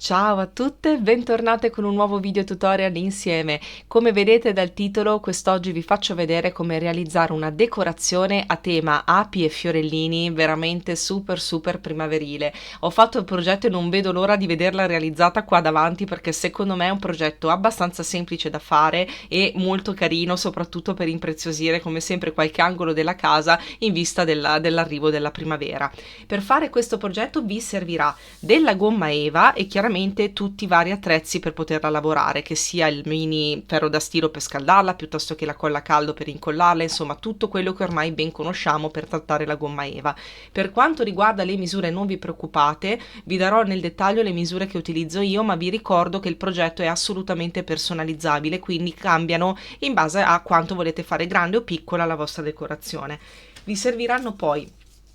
Ciao a tutte, bentornate con un nuovo video tutorial insieme. Come vedete dal titolo, quest'oggi vi faccio vedere come realizzare una decorazione a tema api e fiorellini veramente super primaverile. Ho fatto il progetto e non vedo l'ora di vederla realizzata qua davanti perché secondo me è un progetto abbastanza semplice da fare e molto carino, soprattutto per impreziosire come sempre qualche angolo della casa in vista dell'arrivo della primavera. Per fare questo progetto vi servirà della gomma eva e chiaramente tutti i vari attrezzi per poterla lavorare, che sia il mini ferro da stiro per scaldarla piuttosto che la colla a caldo per incollarla, insomma tutto quello che ormai ben conosciamo per trattare la gomma eva. Per quanto riguarda le misure non vi preoccupate, vi darò nel dettaglio le misure che utilizzo io, ma vi ricordo che il progetto è assolutamente personalizzabile, quindi cambiano in base a quanto volete fare grande o piccola la vostra decorazione. Vi serviranno poi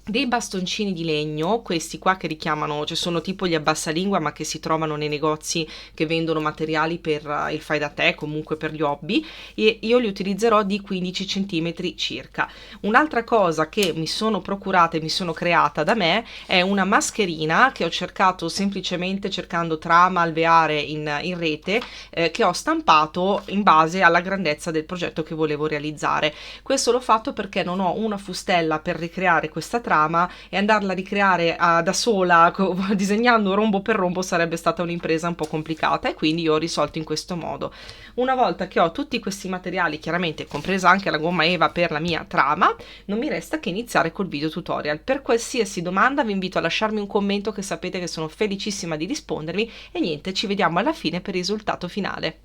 dei bastoncini di legno, questi qua che richiamano, cioè sono tipo gli abbassalingua ma che si trovano nei negozi che vendono materiali per il fai-da-te, comunque per gli hobby, e io li utilizzerò di 15 cm circa. Un'altra cosa che mi sono procurata e mi sono creata da me è una mascherina che ho cercato semplicemente cercando trama alveare in rete, che ho stampato in base alla grandezza del progetto che volevo realizzare. Questo l'ho fatto perché non ho una fustella per ricreare questa trama e andarla a ricreare da sola disegnando rombo per rombo sarebbe stata un'impresa un po' complicata e quindi io ho risolto in questo modo. Una volta che ho tutti questi materiali, chiaramente compresa anche la gomma eva per la mia trama, non mi resta che iniziare col video tutorial. Per qualsiasi domanda vi invito a lasciarmi un commento, che sapete che sono felicissima di rispondervi, e niente, ci vediamo alla fine per il risultato finale.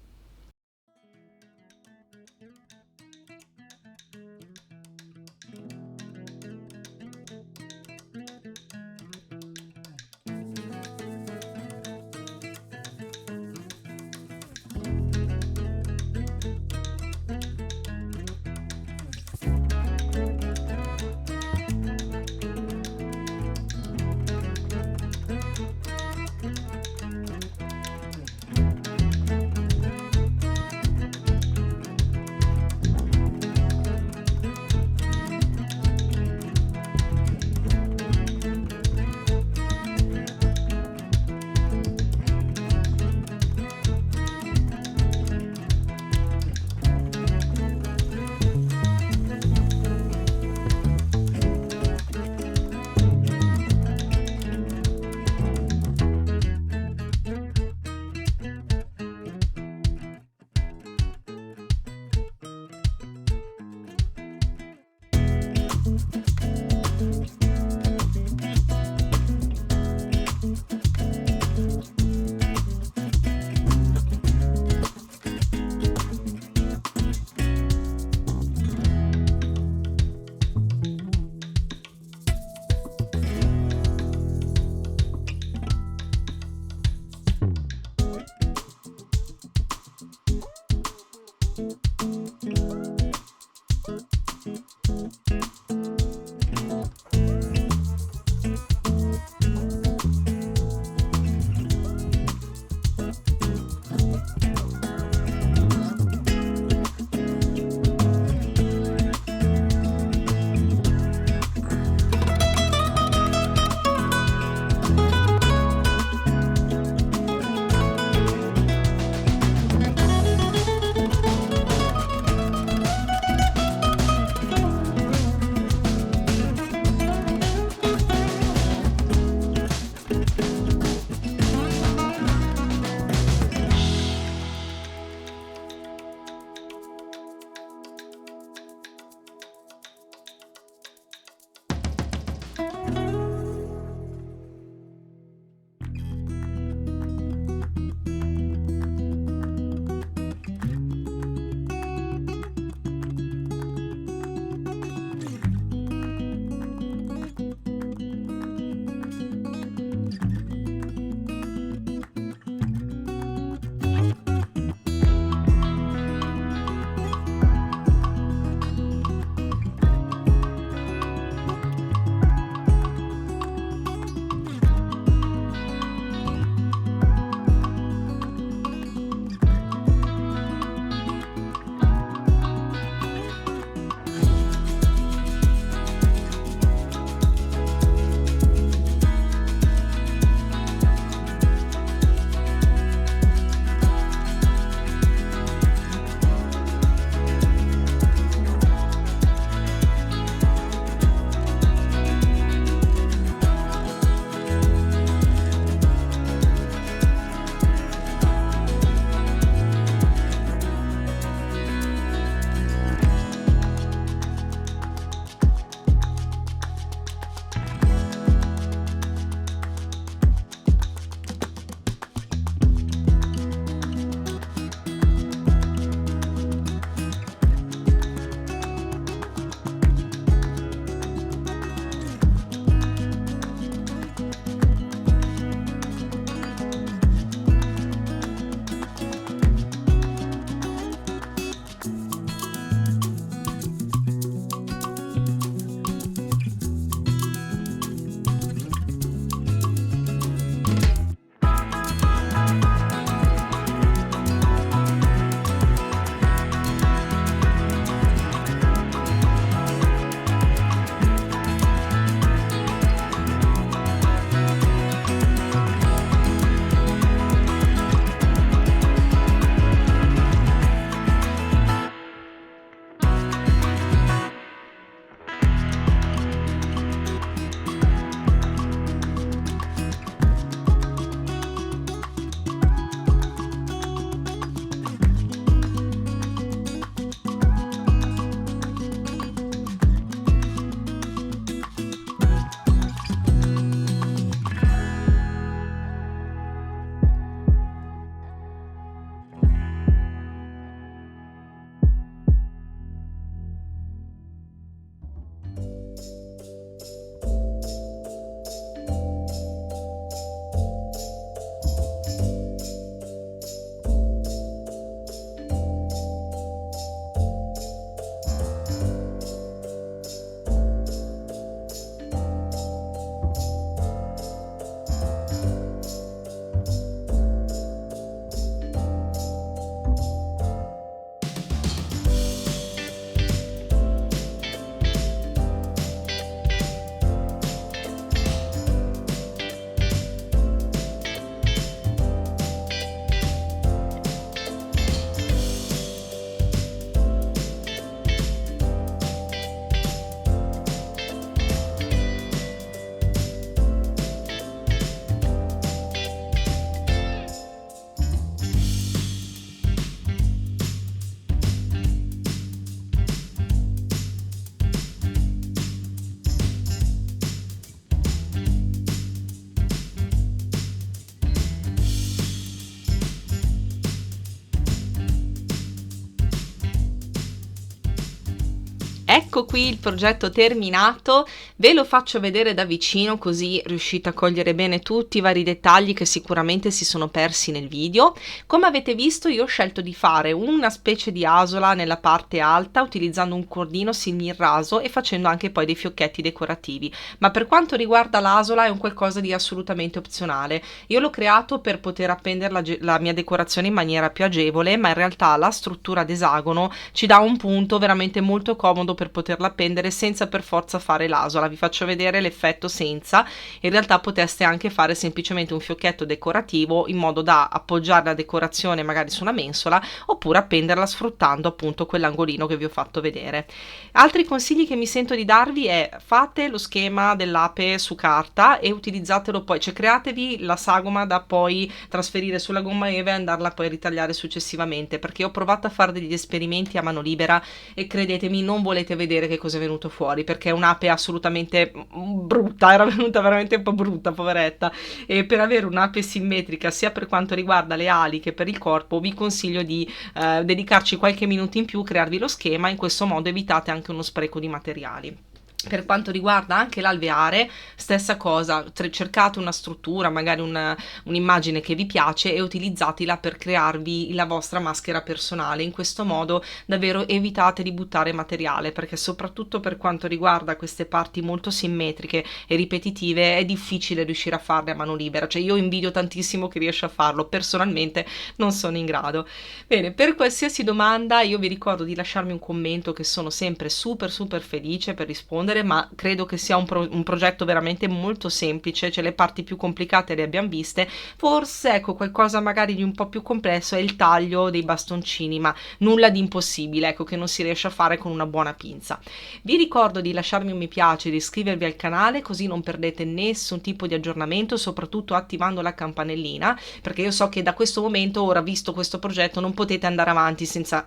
Ecco qui il progetto terminato, ve lo faccio vedere da vicino così riuscite a cogliere bene tutti i vari dettagli che sicuramente si sono persi nel video. Come avete visto io ho scelto di fare una specie di asola nella parte alta utilizzando un cordino simil raso e facendo anche poi dei fiocchetti decorativi, ma per quanto riguarda l'asola è un qualcosa di assolutamente opzionale. Io l'ho creato per poter appendere la mia decorazione in maniera più agevole, ma in realtà la struttura ad esagono ci dà un punto veramente molto comodo per poterla appendere senza per forza fare l'asola. Vi faccio vedere l'effetto senza. In realtà poteste anche fare semplicemente un fiocchetto decorativo in modo da appoggiare la decorazione magari su una mensola oppure appenderla sfruttando appunto quell'angolino che vi ho fatto vedere. Altri consigli che mi sento di darvi è: fate lo schema dell'ape su carta e utilizzatelo poi, cioè createvi la sagoma da poi trasferire sulla gomma eva e andarla poi a ritagliare successivamente, perché ho provato a fare degli esperimenti a mano libera e credetemi non volete vedere che cosa è venuto fuori, perché è un'ape assolutamente brutta, era venuta veramente un po' brutta, poveretta. E per avere un'ape simmetrica sia per quanto riguarda le ali che per il corpo vi consiglio di dedicarci qualche minuto in più, crearvi lo schema, in questo modo evitate anche uno spreco di materiali. Per quanto riguarda anche l'alveare, stessa cosa, cercate una struttura, magari un'immagine che vi piace e utilizzatela per crearvi la vostra maschera personale. In questo modo davvero evitate di buttare materiale, perché soprattutto per quanto riguarda queste parti molto simmetriche e ripetitive è difficile riuscire a farle a mano libera. Cioè io invidio tantissimo chi riesce a farlo, personalmente non sono in grado. Bene, per qualsiasi domanda io vi ricordo di lasciarmi un commento, che sono sempre super felice per rispondere, ma credo che sia un progetto veramente molto semplice, cioè le parti più complicate le abbiamo viste, forse ecco qualcosa magari di un po' più complesso è il taglio dei bastoncini, ma nulla di impossibile, ecco, che non si riesce a fare con una buona pinza. Vi ricordo di lasciarmi un mi piace, di iscrivervi al canale così non perdete nessun tipo di aggiornamento, soprattutto attivando la campanellina, perché io so che da questo momento, ora visto questo progetto, non potete andare avanti senza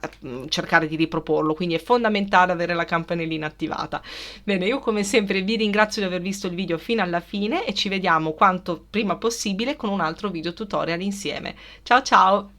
cercare di riproporlo, quindi è fondamentale avere la campanellina attivata. Bene, io come sempre vi ringrazio di aver visto il video fino alla fine e ci vediamo quanto prima possibile con un altro video tutorial insieme. Ciao ciao!